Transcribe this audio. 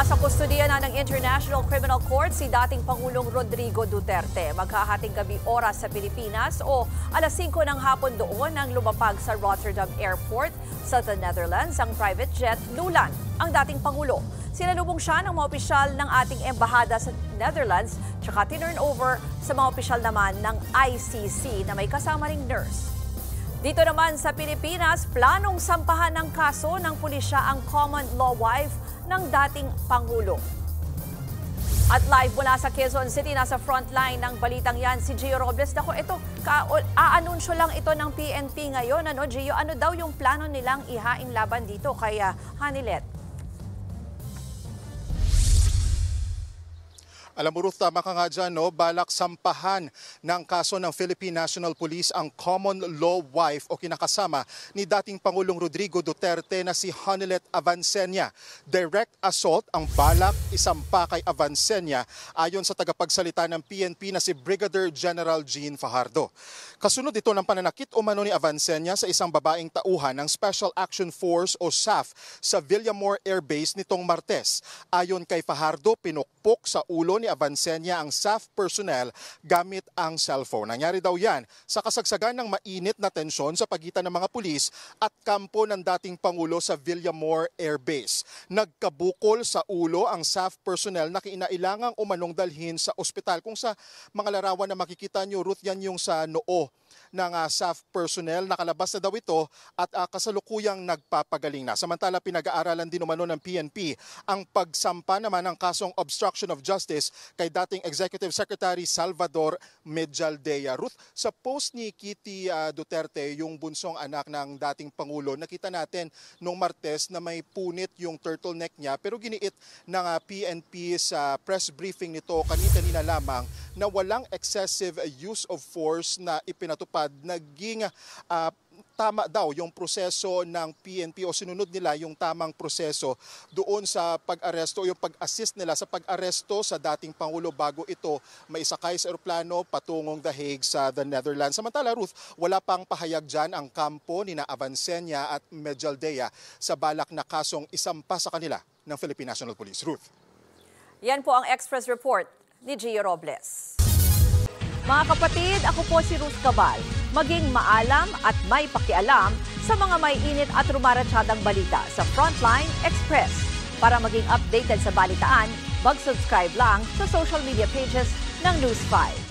Nasa kustudiya na ng International Criminal Court si dating Pangulong Rodrigo Duterte. Maghahating gabi oras sa Pilipinas o alas 5 ng hapon doon nang lumapag sa Rotterdam Airport sa the Netherlands ang private jet Lulan, ang dating Pangulo. Sinalubong siya ng mga opisyal ng ating embahada sa Netherlands tsaka tinurn over sa mga opisyal naman ng ICC na may kasama ring nurse. Dito naman sa Pilipinas, planong sampahan ng kaso ng pulisya ang common law wife ng dating Pangulo. At live mula sa Quezon City, nasa frontline ng balitang yan si Gio Robles. Dako, ito, aanunsyo lang ito ng PNP ngayon. Ano, Gio, ano daw yung plano nilang ihain laban dito kay Hanilet? Alam mo, Ruth, tama ka nga dyan, no? Balak sampahan ng kaso ng Philippine National Police ang common law wife o kinakasama ni dating Pangulong Rodrigo Duterte na si Hanilet Avancenia. Direct assault ang balak isampa kay Avancenia ayon sa tagapagsalita ng PNP na si Brigadier General Jean Fajardo. Kasunod ito ng pananakit umano ni Avancenia sa isang babaeng tauhan ng Special Action Force o SAF sa Villamor Air Base nitong Martes. Ayon kay Fajardo, pinukpok sa ulo ni Avancenia ang SAF personnel gamit ang cellphone. Nangyari daw yan sa kasagsagan ng mainit na tensyon sa pagitan ng mga pulis at kampo ng dating Pangulo sa Villamor Air Base. Nagkabukol sa ulo ang SAF personnel na kinailangang umanong dalhin sa ospital. Kung sa mga larawan na makikita nyo, Ruth, yan yung sa noo ng SAF personnel. Nakalabas na daw ito at kasalukuyang nagpapagaling na. Samantala, pinag-aaralan din umano ng PNP ang pagsampa naman ng kasong obstruction of justice kay dating Executive Secretary Salvador Medialdea. Ruth, sa post ni Kitty Duterte, yung bunsong anak ng dating Pangulo, nakita natin nung Martes na may punit yung turtleneck niya, pero giniit ng PNP sa press briefing nito kanina lamang na walang excessive use of force na ipinatupad. Naging tama daw yung proseso ng PNP o sinunod nila yung tamang proseso doon sa pag-aresto o yung pag-assist nila sa pag-aresto sa dating Pangulo bago ito maisakay sa eroplano patungong The Hague sa the Netherlands. Samantala, Ruth, wala pang pahayag dyan ang kampo ni na Avancenia at Medialdea sa balak na kasong isampa sa kanila ng Philippine National Police. Ruth. Yan po ang Express Report ni Gio Robles. Mga kapatid, ako po si Ruth Cabal. Maging maalam at may pakialam sa mga may init at rumaratsadang balita sa Frontline Express. Para maging updated sa balitaan, mag-subscribe lang sa social media pages ng News 5.